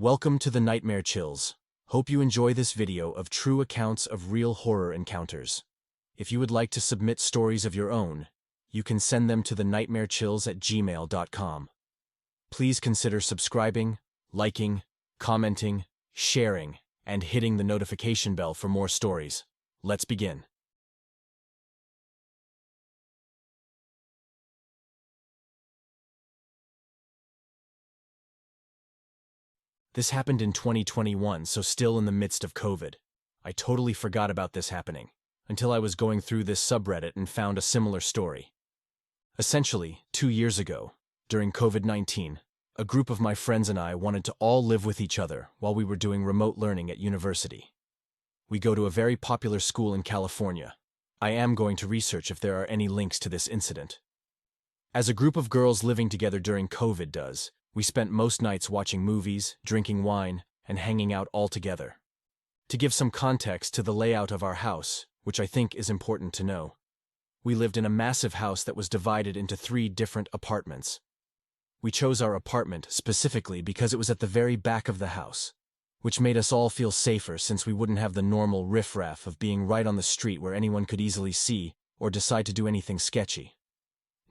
Welcome to the Nightmare Chills. Hope you enjoy this video of true accounts of real horror encounters. If you would like to submit stories of your own, you can send them to thenightmarechills@gmail.com. Please consider subscribing, liking, commenting, sharing, and hitting the notification bell for more stories. Let's begin. This happened in 2021, so still in the midst of COVID. I totally forgot about this happening, until I was going through this subreddit and found a similar story. Essentially, 2 years ago, during COVID-19, a group of my friends and I wanted to all live with each other while we were doing remote learning at university. We go to a very popular school in California. I am going to research if there are any links to this incident. As a group of girls living together during COVID does, we spent most nights watching movies, drinking wine, and hanging out all together. To give some context to the layout of our house, which I think is important to know, we lived in a massive house that was divided into 3 different apartments. We chose our apartment specifically because it was at the very back of the house, which made us all feel safer since we wouldn't have the normal riffraff of being right on the street where anyone could easily see or decide to do anything sketchy.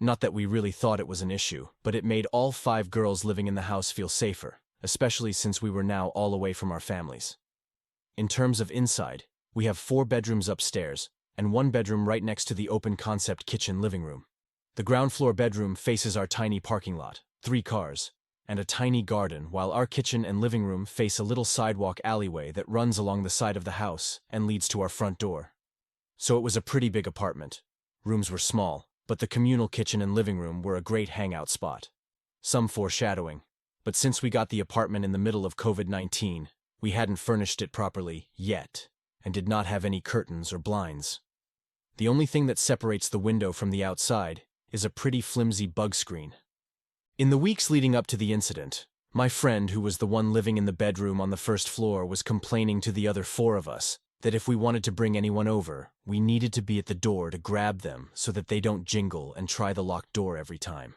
Not that we really thought it was an issue, but it made all 5 girls living in the house feel safer, especially since we were now all away from our families. In terms of inside, we have 4 bedrooms upstairs, and 1 bedroom right next to the open-concept kitchen living room. The ground floor bedroom faces our tiny parking lot, 3 cars, and a tiny garden, while our kitchen and living room face a little sidewalk alleyway that runs along the side of the house and leads to our front door. So it was a pretty big apartment. Rooms were small, but the communal kitchen and living room were a great hangout spot. Some foreshadowing, but since we got the apartment in the middle of COVID-19, we hadn't furnished it properly yet, and did not have any curtains or blinds. The only thing that separates the window from the outside is a pretty flimsy bug screen. In the weeks leading up to the incident, my friend, who was the one living in the bedroom on the first floor, was complaining to the other 4 of us that if we wanted to bring anyone over, we needed to be at the door to grab them so that they don't jingle and try the locked door every time.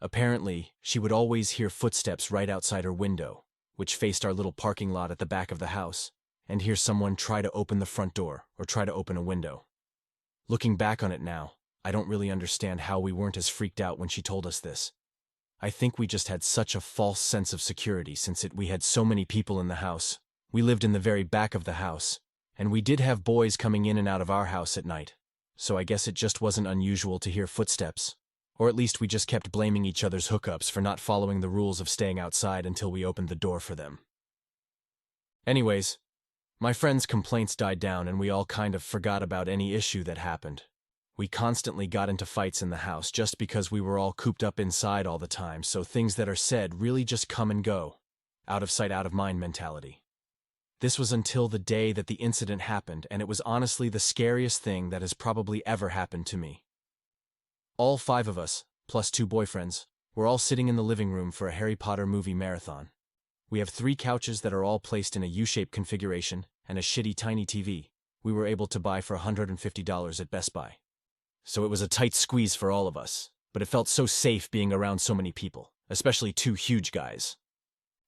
Apparently, she would always hear footsteps right outside her window, which faced our little parking lot at the back of the house, and hear someone try to open the front door or try to open a window. Looking back on it now, I don't really understand how we weren't as freaked out when she told us this. I think we just had such a false sense of security since we had so many people in the house. We lived in the very back of the house, and we did have boys coming in and out of our house at night, so I guess it just wasn't unusual to hear footsteps, or at least we just kept blaming each other's hookups for not following the rules of staying outside until we opened the door for them. Anyways, my friend's complaints died down and we all kind of forgot about any issue that happened. We constantly got into fights in the house just because we were all cooped up inside all the time, so things that are said really just come and go. Out of sight, out of mind mentality. This was until the day that the incident happened, and it was honestly the scariest thing that has probably ever happened to me. All 5 of us, plus 2 boyfriends, were all sitting in the living room for a Harry Potter movie marathon. We have 3 couches that are all placed in a U-shaped configuration, and a shitty tiny TV we were able to buy for $150 at Best Buy. So it was a tight squeeze for all of us, but it felt so safe being around so many people, especially 2 huge guys.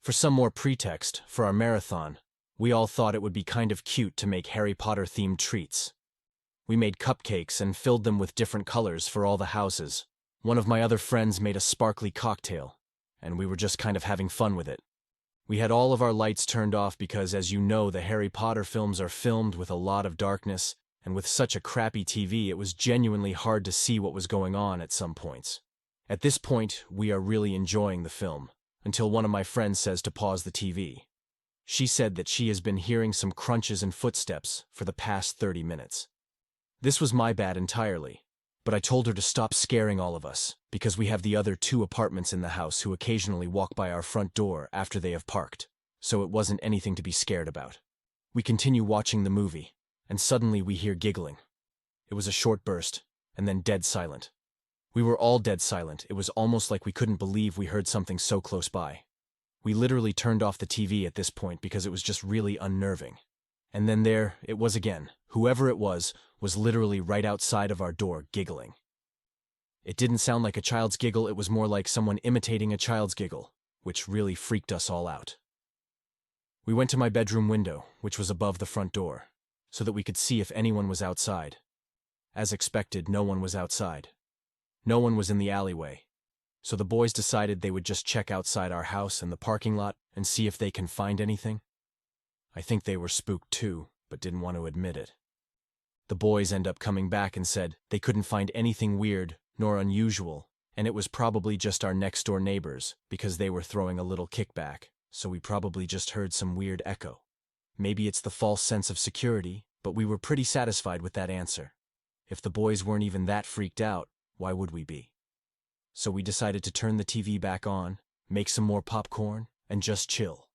For some more pretext for our marathon, we all thought it would be kind of cute to make Harry Potter-themed treats. We made cupcakes and filled them with different colors for all the houses. One of my other friends made a sparkly cocktail, and we were just kind of having fun with it. We had all of our lights turned off because, as you know, the Harry Potter films are filmed with a lot of darkness, and with such a crappy TV, it was genuinely hard to see what was going on at some points. At this point, we are really enjoying the film, until one of my friends says to pause the TV. She said that she has been hearing some crunches and footsteps for the past 30 minutes. This was my bad entirely, but I told her to stop scaring all of us, because we have the other 2 apartments in the house who occasionally walk by our front door after they have parked, so it wasn't anything to be scared about. We continue watching the movie, and suddenly we hear giggling. It was a short burst, and then dead silent. We were all dead silent. It was almost like we couldn't believe we heard something so close by. We literally turned off the TV at this point because it was just really unnerving. And then there it was again. Whoever it was literally right outside of our door giggling. It didn't sound like a child's giggle, it was more like someone imitating a child's giggle, which really freaked us all out. We went to my bedroom window, which was above the front door, so that we could see if anyone was outside. As expected, no one was outside. No one was in the alleyway. So the boys decided they would just check outside our house and the parking lot and see if they can find anything. I think they were spooked too, but didn't want to admit it. The boys end up coming back and said they couldn't find anything weird nor unusual, and it was probably just our next-door neighbors because they were throwing a little kickback, so we probably just heard some weird echo. Maybe it's the false sense of security, but we were pretty satisfied with that answer. If the boys weren't even that freaked out, why would we be? So we decided to turn the TV back on, make some more popcorn, and just chill.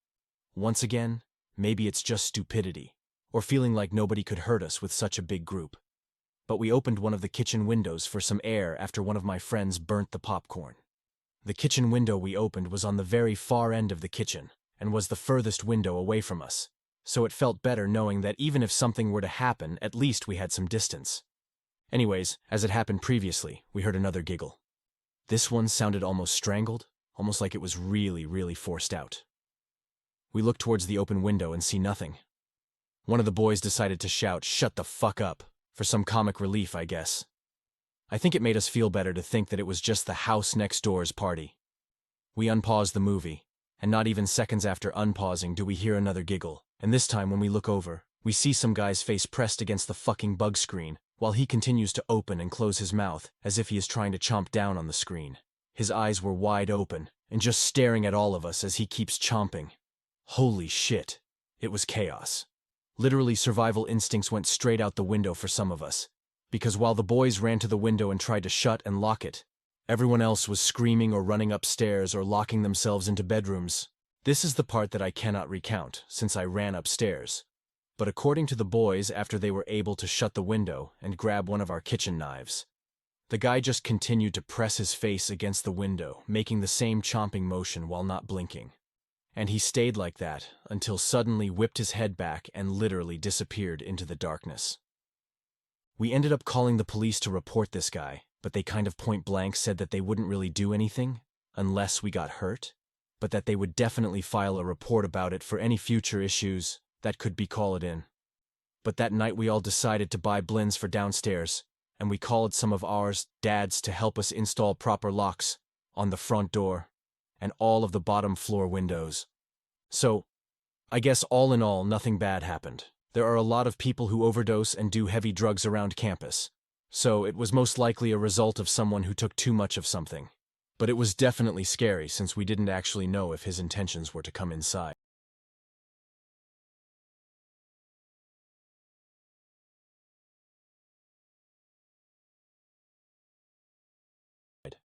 Once again, maybe it's just stupidity, or feeling like nobody could hurt us with such a big group. But we opened one of the kitchen windows for some air after one of my friends burnt the popcorn. The kitchen window we opened was on the very far end of the kitchen, and was the furthest window away from us, so it felt better knowing that even if something were to happen, at least we had some distance. Anyways, as it happened previously, we heard another giggle. This one sounded almost strangled, almost like it was really, really forced out. We look towards the open window and see nothing. One of the boys decided to shout, "Shut the fuck up," for some comic relief, I guess. I think it made us feel better to think that it was just the house next door's party. We unpause the movie, and not even seconds after unpausing do we hear another giggle, and this time when we look over, we see some guy's face pressed against the fucking bug screen, while he continues to open and close his mouth as if he is trying to chomp down on the screen. His eyes were wide open, and just staring at all of us as he keeps chomping. Holy shit. It was chaos. Literally, survival instincts went straight out the window for some of us, because while the boys ran to the window and tried to shut and lock it, everyone else was screaming or running upstairs or locking themselves into bedrooms. This is the part that I cannot recount, since I ran upstairs. But according to the boys, after they were able to shut the window and grab one of our kitchen knives, the guy just continued to press his face against the window, making the same chomping motion while not blinking. And he stayed like that until suddenly whipped his head back and literally disappeared into the darkness. We ended up calling the police to report this guy, but they kind of point blank said that they wouldn't really do anything unless we got hurt, but that they would definitely file a report about it for any future issues that could be called in. But that night we all decided to buy blinds for downstairs, and we called some of ours dads to help us install proper locks on the front door and all of the bottom floor windows. So, I guess all in all, nothing bad happened. There are a lot of people who overdose and do heavy drugs around campus, so it was most likely a result of someone who took too much of something. But it was definitely scary since we didn't actually know if his intentions were to come inside.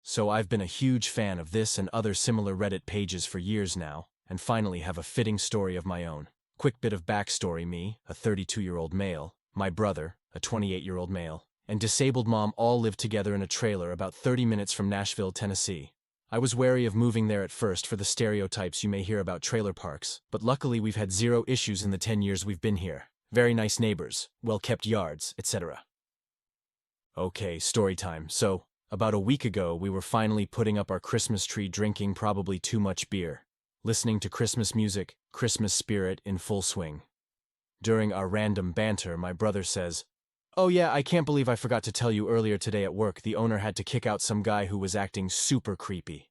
So I've been a huge fan of this and other similar Reddit pages for years now, and finally have a fitting story of my own. Quick bit of backstory: me, a 32-year-old male, my brother, a 28-year-old male, and disabled mom all lived together in a trailer about 30 minutes from Nashville, Tennessee. I was wary of moving there at first for the stereotypes you may hear about trailer parks, but luckily we've had zero issues in the 10 years we've been here. Very nice neighbors, well-kept yards, etc. Okay, story time. So, about a week ago, we were finally putting up our Christmas tree, drinking probably too much beer, listening to Christmas music, Christmas spirit in full swing. During our random banter, my brother says, "Oh yeah, I can't believe I forgot to tell you earlier today at work the owner had to kick out some guy who was acting super creepy."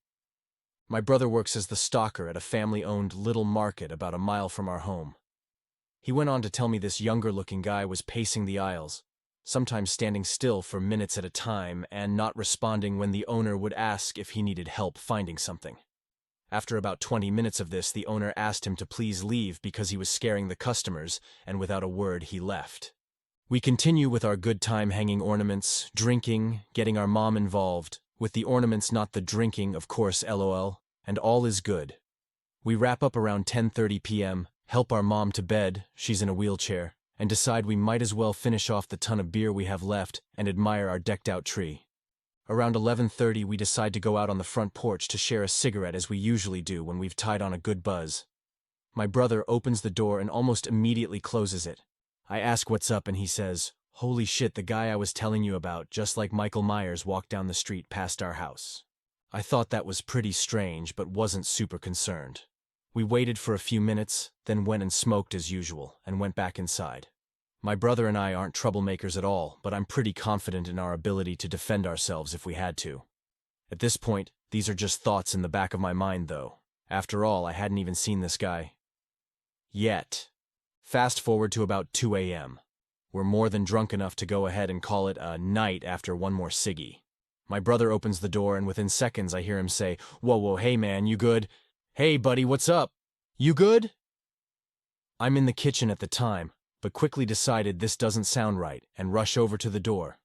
My brother works as the stalker at a family-owned little market about a mile from our home. He went on to tell me this younger-looking guy was pacing the aisles, sometimes standing still for minutes at a time and not responding when the owner would ask if he needed help finding something. After about 20 minutes of this, the owner asked him to please leave because he was scaring the customers, and without a word, he left. We continue with our good time hanging ornaments, drinking, getting our mom involved, with the ornaments not the drinking, of course, lol, and all is good. We wrap up around 10:30 p.m., help our mom to bed, she's in a wheelchair, and decide we might as well finish off the ton of beer we have left and admire our decked-out tree. Around 11:30 we decide to go out on the front porch to share a cigarette as we usually do when we've tied on a good buzz. My brother opens the door and almost immediately closes it. I ask what's up and he says, "Holy shit, the guy I was telling you about, just like Michael Myers, walked down the street past our house." I thought that was pretty strange but wasn't super concerned. We waited for a few minutes, then went and smoked as usual, and went back inside. My brother and I aren't troublemakers at all, but I'm pretty confident in our ability to defend ourselves if we had to. At this point, these are just thoughts in the back of my mind though. After all, I hadn't even seen this guy yet. Fast forward to about 2 a.m. We're more than drunk enough to go ahead and call it a night after one more ciggy. My brother opens the door and within seconds I hear him say, "Whoa, hey man, you good? Hey buddy, what's up? You good?" I'm in the kitchen at the time, but quickly decided this doesn't sound right and rush over to the door.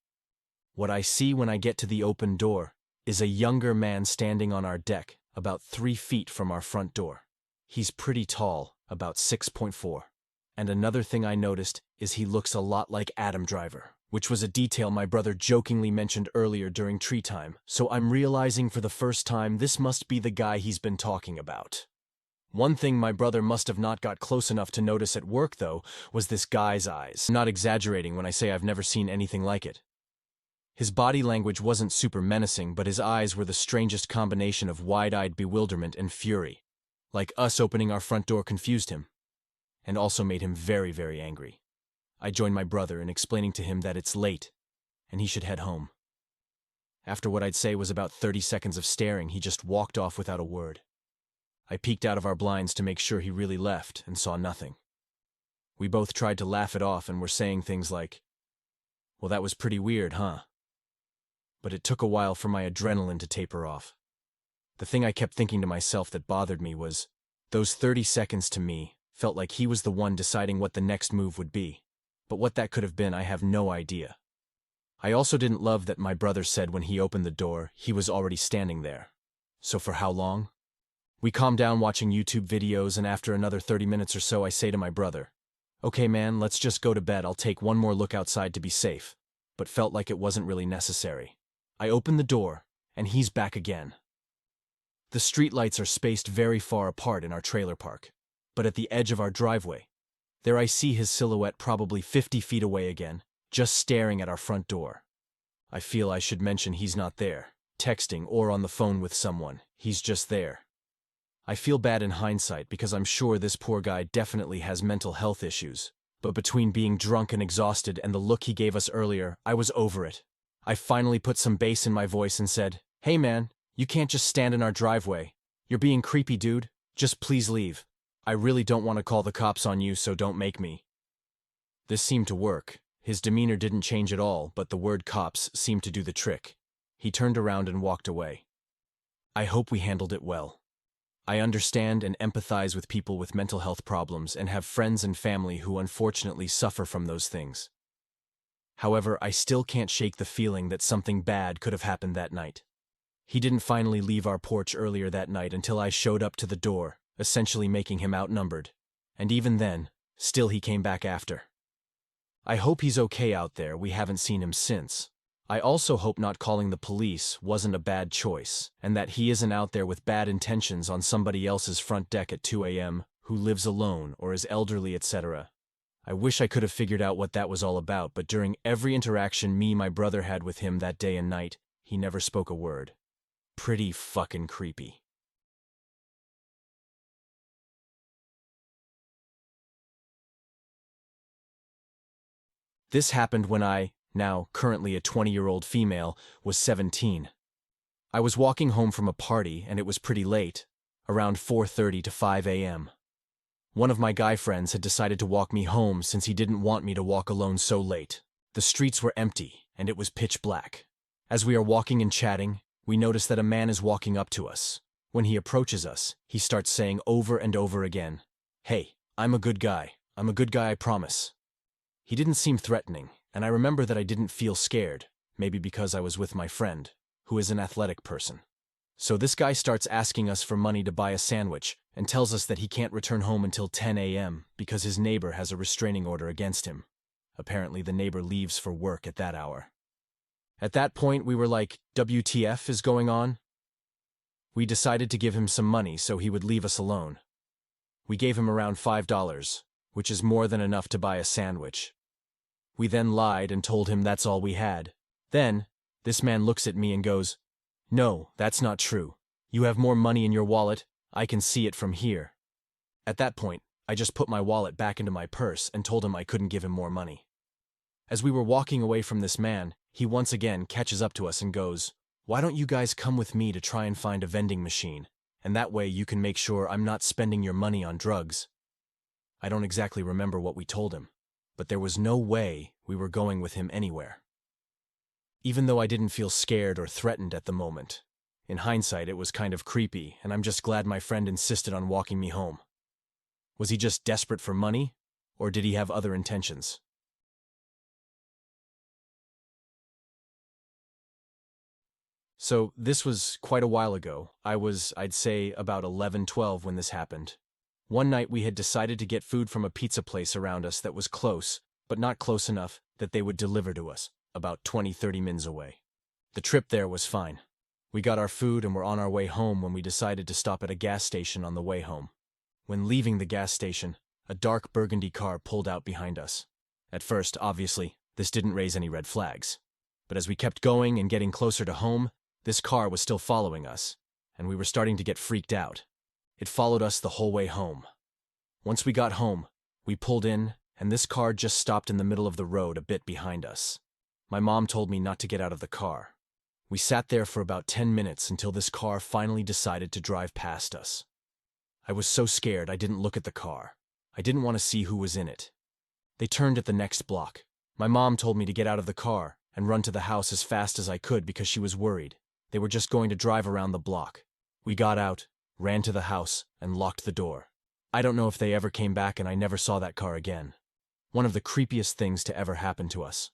What I see when I get to the open door is a younger man standing on our deck, about 3 feet from our front door. He's pretty tall, about 6'4". And another thing I noticed is he looks a lot like Adam Driver, which was a detail my brother jokingly mentioned earlier during tree time, so I'm realizing for the first time this must be the guy he's been talking about. One thing my brother must have not got close enough to notice at work, though, was this guy's eyes. I'm not exaggerating when I say I've never seen anything like it. His body language wasn't super menacing, but his eyes were the strangest combination of wide-eyed bewilderment and fury. Like us opening our front door confused him, and also made him very, very angry. I joined my brother in explaining to him that it's late, and he should head home. After what I'd say was about 30 seconds of staring, he just walked off without a word. I peeked out of our blinds to make sure he really left and saw nothing. We both tried to laugh it off and were saying things like, "Well, that was pretty weird, huh?" But it took a while for my adrenaline to taper off. The thing I kept thinking to myself that bothered me was, those 30 seconds to me felt like he was the one deciding what the next move would be. But what that could have been, I have no idea. I also didn't love that my brother said when he opened the door, he was already standing there. So for how long? We calmed down watching YouTube videos, and after another 30 minutes or so I say to my brother, "Okay man, let's just go to bed, I'll take one more look outside to be safe," but felt like it wasn't really necessary. I open the door, and he's back again. The streetlights are spaced very far apart in our trailer park, but at the edge of our driveway, there I see his silhouette probably 50 feet away again, just staring at our front door. I feel I should mention he's not there, texting or on the phone with someone, he's just there. I feel bad in hindsight because I'm sure this poor guy definitely has mental health issues, but between being drunk and exhausted and the look he gave us earlier, I was over it. I finally put some bass in my voice and said, "Hey man, you can't just stand in our driveway. You're being creepy, dude. Just please leave. I really don't want to call the cops on you, so don't make me." This seemed to work. His demeanor didn't change at all, but the word cops seemed to do the trick. He turned around and walked away. I hope we handled it well. I understand and empathize with people with mental health problems and have friends and family who unfortunately suffer from those things. However, I still can't shake the feeling that something bad could have happened that night. He didn't finally leave our porch earlier that night until I showed up to the door, essentially making him outnumbered. And even then, still he came back after. I hope he's okay out there, we haven't seen him since. I also hope not calling the police wasn't a bad choice, and that he isn't out there with bad intentions on somebody else's front deck at 2 a.m., who lives alone or is elderly, etc. I wish I could have figured out what that was all about, but during every interaction my brother had with him that day and night, he never spoke a word. Pretty fucking creepy. This happened when I, now currently a 20-year-old female, was 17. I was walking home from a party and it was pretty late, around 4:30 to 5 a.m. One of my guy friends had decided to walk me home since he didn't want me to walk alone so late. The streets were empty and it was pitch black. As we are walking and chatting, we notice that a man is walking up to us. When he approaches us, he starts saying over and over again, "Hey, I'm a good guy. I'm a good guy, I promise." He didn't seem threatening, and I remember that I didn't feel scared, maybe because I was with my friend, who is an athletic person. So this guy starts asking us for money to buy a sandwich and tells us that he can't return home until 10 a.m. because his neighbor has a restraining order against him. Apparently the neighbor leaves for work at that hour. At that point we were like, WTF is going on? We decided to give him some money so he would leave us alone. We gave him around $5, which is more than enough to buy a sandwich. We then lied and told him that's all we had. Then, this man looks at me and goes, "No, that's not true. You have more money in your wallet. I can see it from here." At that point, I just put my wallet back into my purse and told him I couldn't give him more money. As we were walking away from this man, he once again catches up to us and goes, "Why don't you guys come with me to try and find a vending machine, and that way you can make sure I'm not spending your money on drugs?" I don't exactly remember what we told him, but there was no way we were going with him anywhere. Even though I didn't feel scared or threatened at the moment, in hindsight it was kind of creepy, and I'm just glad my friend insisted on walking me home. Was he just desperate for money, or did he have other intentions? So this was quite a while ago. I was, I'd say, about 11, 12 when this happened. One night we had decided to get food from a pizza place around us that was close, but not close enough that they would deliver to us, about 20, 30 minutes away. The trip there was fine. We got our food and were on our way home when we decided to stop at a gas station on the way home. When leaving the gas station, a dark burgundy car pulled out behind us. At first, obviously, this didn't raise any red flags. But as we kept going and getting closer to home, this car was still following us, and we were starting to get freaked out. It followed us the whole way home. Once we got home, we pulled in, and this car just stopped in the middle of the road a bit behind us. My mom told me not to get out of the car. We sat there for about 10 minutes until this car finally decided to drive past us. I was so scared I didn't look at the car. I didn't want to see who was in it. They turned at the next block. My mom told me to get out of the car and run to the house as fast as I could because she was worried. They were just going to drive around the block. We got out, ran to the house, and locked the door. I don't know if they ever came back, and I never saw that car again. One of the creepiest things to ever happen to us.